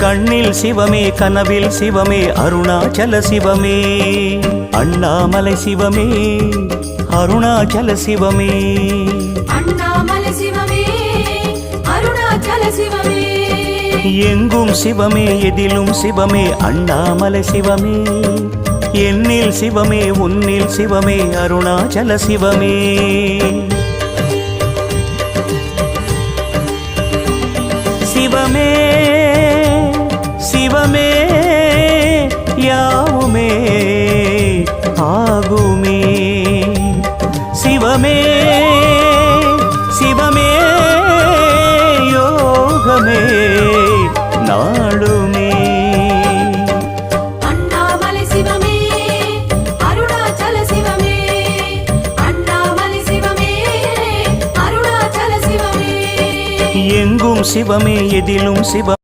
கண்ணில் சிவமே கனவில் சிவமே அருணாச்சல சிவமே அண்ணாமலை சிவமே அருணாச்சல சிவமே அண்ணாமலை சிவமே அருணாச்சல சிவமே எங்கும் சிவமே எதிலும் சிவமே அண்ணாமலை சிவமே என்னில் சிவமே உன்னில் சிவமே அருணாச்சல சிவமே சிவமே சிவமே யாவுமே ஆகுமே சிவமே சிவமே யோகமே நாளுமே அண்ணாமலை சிவமே அருணாச்சல சிவமே அண்ணாமலை சிவமே அருணாச்சல சிவமே எங்கும் சிவமே எதிலும் சிவ